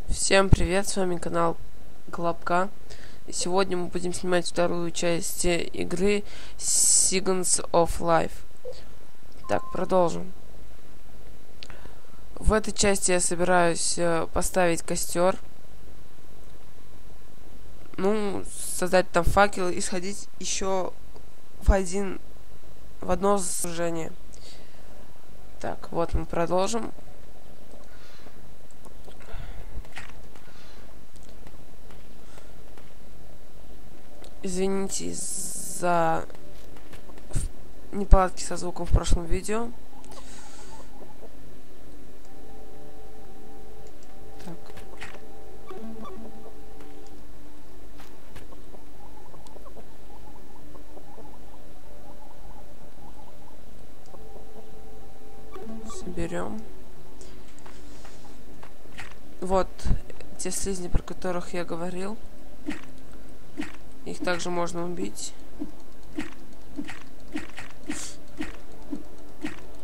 Всем привет, с вами канал Колобка. Сегодня мы будем снимать вторую часть игры Seasons of Life. Так, продолжим. В этой части я собираюсь поставить костер. Ну, создать там факел и сходить еще в одно сражение. Так, вот мы продолжим. Извините за неполадки со звуком в прошлом видео. Так. Соберем. Вот те слизни, про которых я говорил. Их также можно убить.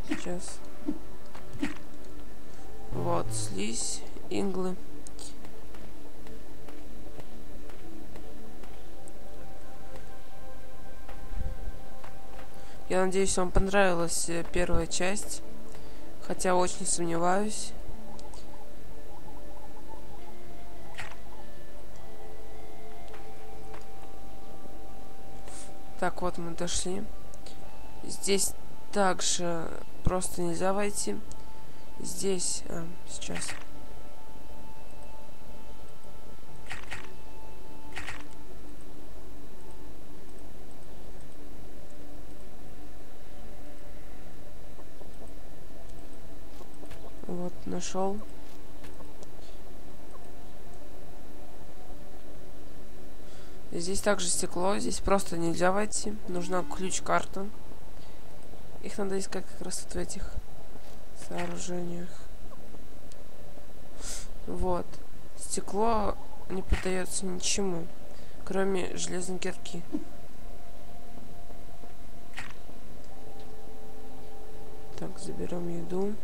Сейчас. Вот, слизь, иглы. Я надеюсь, вам понравилась первая часть. Хотя очень сомневаюсь. Так, вот мы дошли. Здесь также просто нельзя войти. Здесь... сейчас. Вот, нашел. Здесь также стекло, здесь просто нельзя войти. Нужна ключ-карта. Их надо искать как раз вот в этих сооружениях. Вот. Стекло не поддается ничему, кроме железной кирки. Так, заберем еду.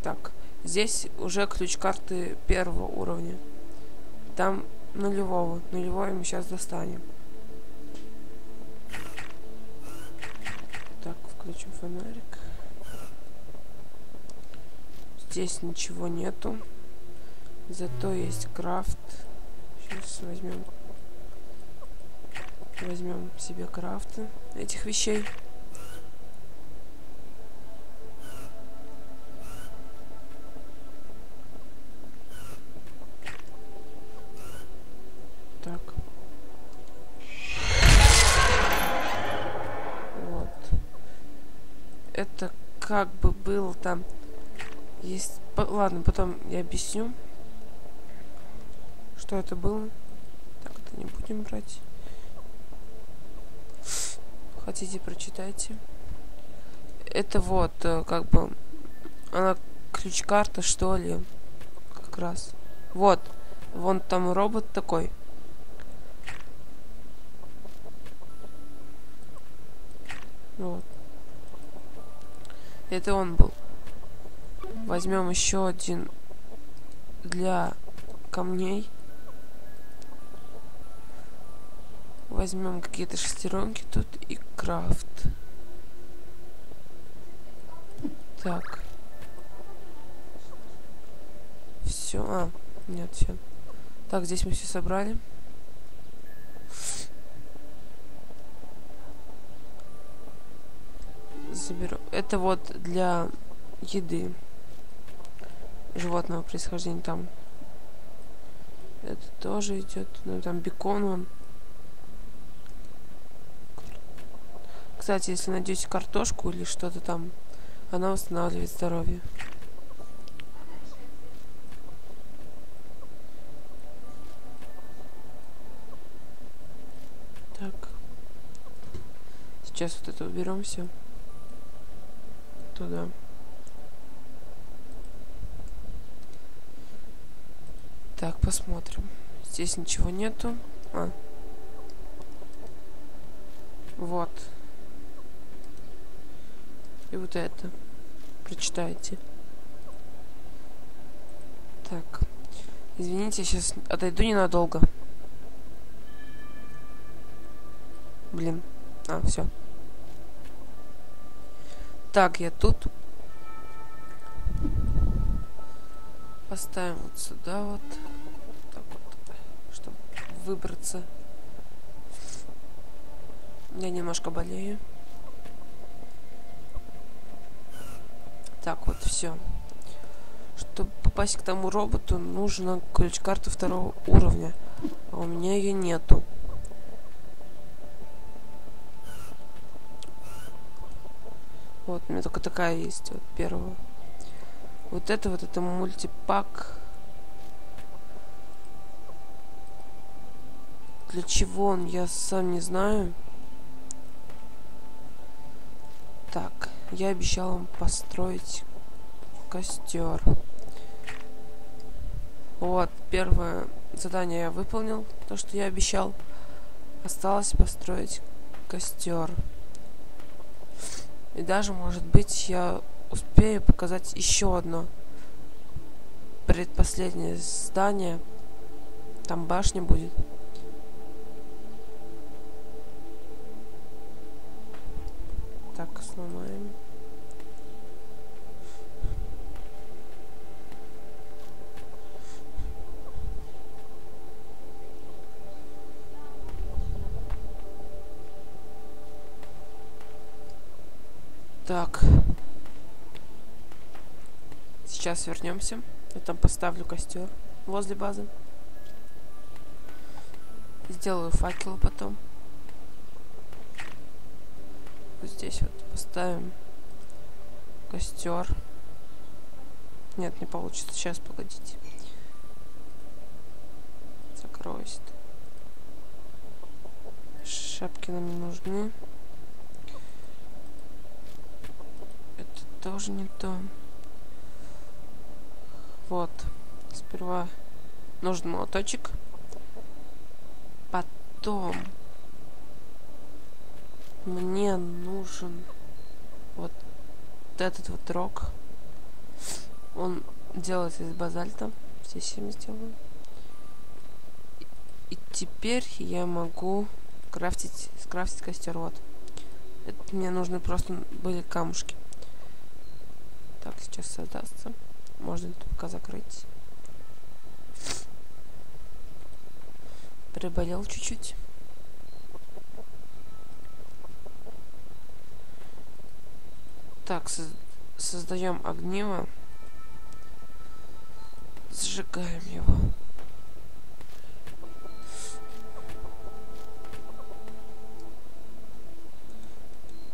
Так. Здесь уже ключ карты первого уровня. Там нулевого. Нулевой мы сейчас достанем. Так, включим фонарик. Здесь ничего нету. Зато есть крафт. Сейчас возьмем себе крафты этих вещей. Так. Вот. Это как бы было там. Есть... Ладно, потом я объясню, что это было. Так, это не будем брать. Хотите, прочитайте. Это вот, как бы... Она ключ-карта, что ли. Как раз. Вот. Вон там робот такой. Вот. Это он был. Возьмем еще один для камней. Возьмем какие-то шестеренки тут и крафт. Так. Все. Нет, все. Так, здесь мы все собрали. Заберу. Это вот для еды животного происхождения там. Это тоже идет. Ну, там бекон вон. Кстати, если найдете картошку или что-то там, она восстанавливает здоровье. Так. Сейчас вот это уберем все. Туда. Так, посмотрим. Здесь ничего нету. Вот. И вот это. Прочитайте. Так. Извините, я сейчас отойду ненадолго. Блин. Все. Так, я тут. Поставим вот сюда вот. Так вот. Чтобы выбраться. Я немножко болею. Так, вот все. Чтобы попасть к тому роботу, нужна ключ-карта 2-го уровня. А у меня ее нету. Вот, у меня только такая есть, вот, первая. Вот это мультипак. Для чего он, я сам не знаю. Так, я обещал вам построить костер. Вот, первое задание я выполнил, то, что я обещал. Осталось построить костер. И даже, может быть, я успею показать еще одно предпоследнее здание. Там башня будет. Так, сломаем. Так. Сейчас вернемся. Я там поставлю костер возле базы. Сделаю факел потом. Вот здесь вот поставим костер. Нет, не получится. Сейчас, погодите. Закройся. Шапки нам не нужны. Это тоже не то. Вот. Сперва нужен молоточек. Потом мне нужен вот этот вот рог. Он делается из базальта. Здесь я сделаю. И теперь я могу скрафтить костер. Вот. Это мне нужны просто были камушки. Так, сейчас создастся. Можно это пока закрыть. Приболел чуть-чуть. Так, создаем огниво. Сжигаем его.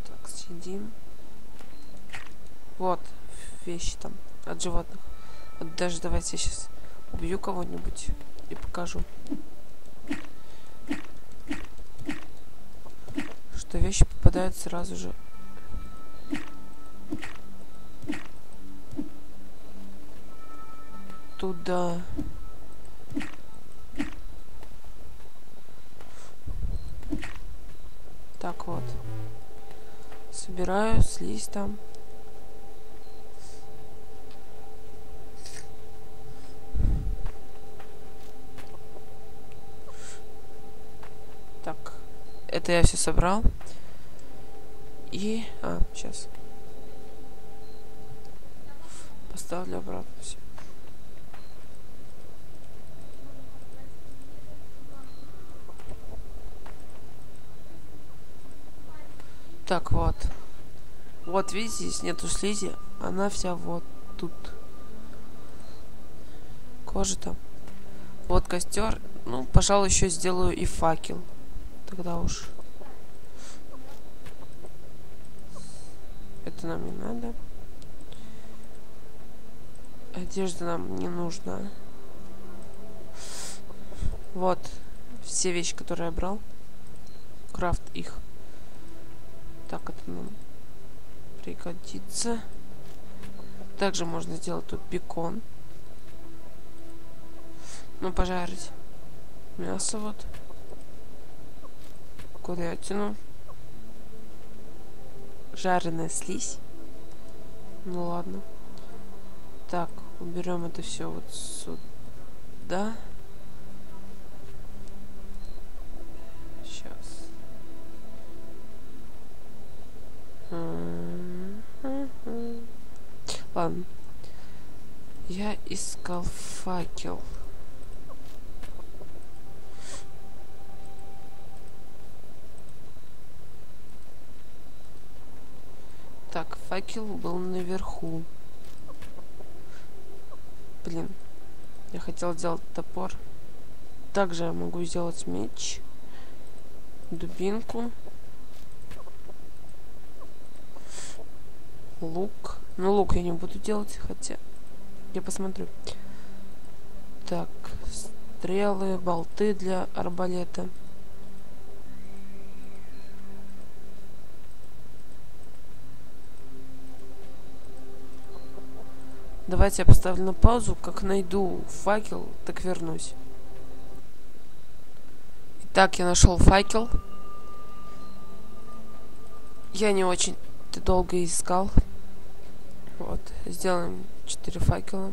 Так, съедим. Вот, вещи там от животных. Вот даже давайте я сейчас убью кого-нибудь и покажу. Что вещи попадают сразу же. Туда. Так вот. Собираю слизь там. Так. Это я все собрал. И... сейчас. Поставлю обратно все. Так, вот. Вот, видите, здесь нету слизи. Она вся вот тут. Кожа там. Вот костер. Ну, пожалуй, еще сделаю и факел. Тогда уж. Это нам не надо. Одежда нам не нужна. Вот. Все вещи, которые я брал. Крафт их. Так, это нам пригодится. Также можно сделать тут бекон. Ну, пожарить мясо вот. Курятину. Жареная слизь. Ну ладно. Так, уберем это все вот сюда. Сейчас. Ладно. Я искал факел. Так, факел был наверху. Блин. Я хотел сделать топор. Также я могу сделать меч. Дубинку. Лук. Ну, лук я не буду делать, хотя... Я посмотрю. Так. Стрелы, болты для арбалета. Давайте я поставлю на паузу. Как найду факел, так вернусь. Итак, я нашел факел. Я не очень долго искал. Вот. Сделаем 4 факела.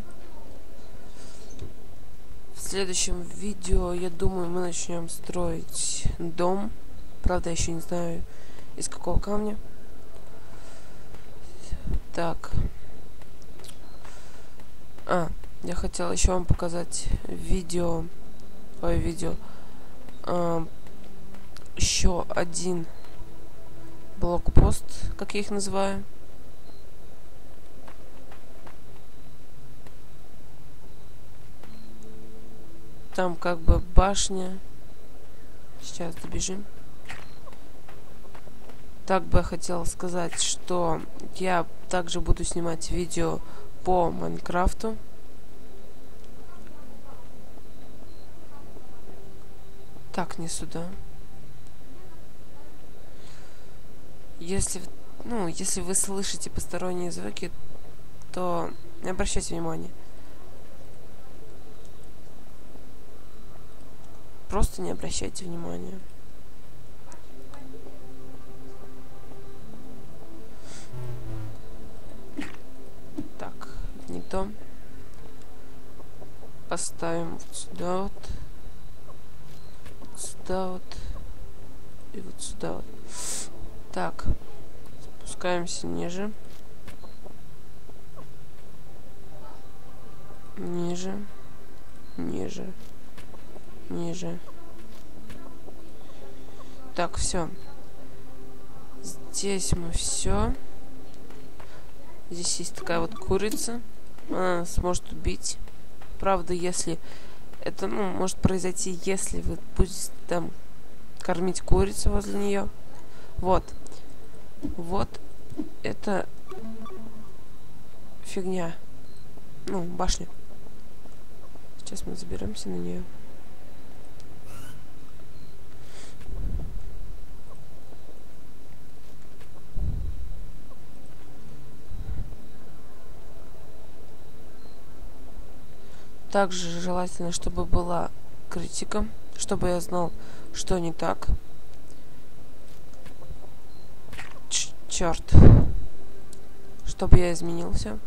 В следующем видео, я думаю, мы начнем строить дом. Правда, я еще не знаю, из какого камня. Так. Я хотел еще вам показать видео. Еще один блокпост, как я их называю. Там как бы башня. Сейчас добежим. Так бы я хотела сказать, что я также буду снимать видео по Майнкрафту. Так, не сюда. Если вы слышите посторонние звуки, то не обращайте внимания. Просто не обращайте внимания. Так, не то. Поставим вот сюда вот. Сюда вот. И вот сюда вот. Так. Спускаемся ниже. Ниже. Ниже. Ниже. Так, все. Здесь мы все. Здесь есть такая вот курица. Она нас может убить. Правда, если... Это, может произойти, если вы будете там кормить курицу возле нее. Вот. Вот. Это фигня. Башня. Сейчас мы заберемся на нее. Также желательно, чтобы была критика, чтобы я знал, что не так. Черт. Чтобы я изменился.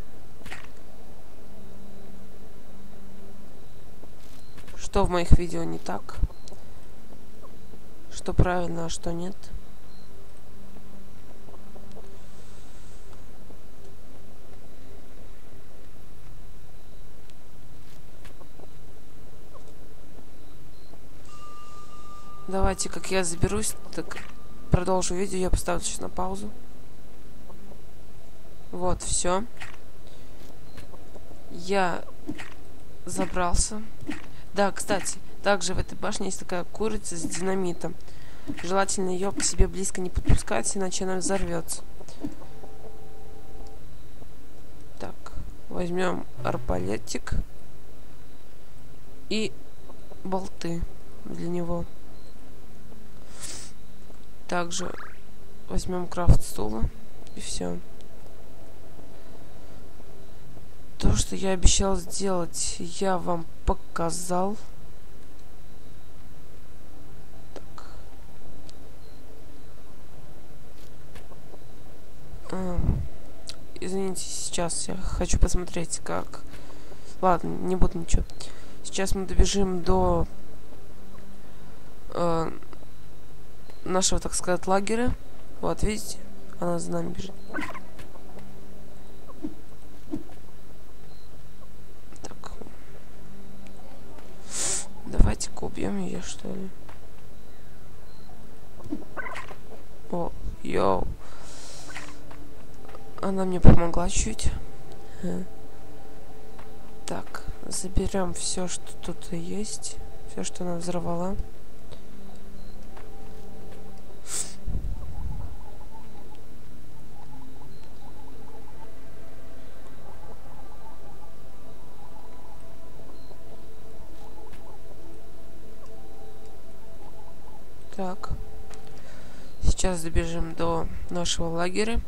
Что в моих видео не так. Что правильно, а что нет. Давайте, как я заберусь, так продолжу видео. Я поставлю сейчас на паузу. Вот, все. Я забрался. Да, кстати, также в этой башне есть такая курица с динамитом. Желательно ее к себе близко не подпускать, иначе она взорвется. Так, возьмем арбалетик и болты для него. Также возьмем крафт стула и все. То, что я обещал сделать, я вам показал. Так. извините, сейчас я хочу посмотреть, как... Ладно, не буду ничего. Сейчас мы добежим до нашего, так сказать, лагеря. Вот, видите? Она за нами бежит. Так. Давайте-ка убьем ее, что ли. О, йоу. Она мне помогла чуть. Так, заберем все, что тут есть. Все, что она взорвала. Так. Сейчас добежим до нашего лагеря.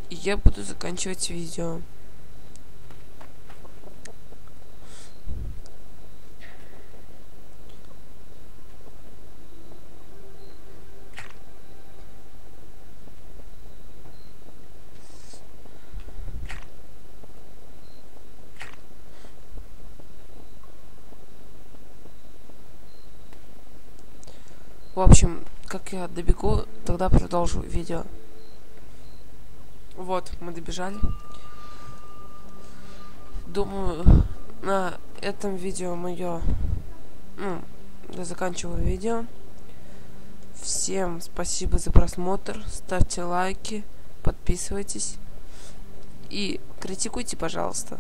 И я буду заканчивать видео. В общем, как я добегу, тогда продолжу видео. Вот, мы добежали. Думаю, на этом видео я заканчиваю видео. Всем спасибо за просмотр. Ставьте лайки, подписывайтесь. И критикуйте, пожалуйста.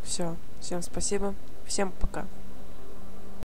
Все, всем спасибо. Всем пока.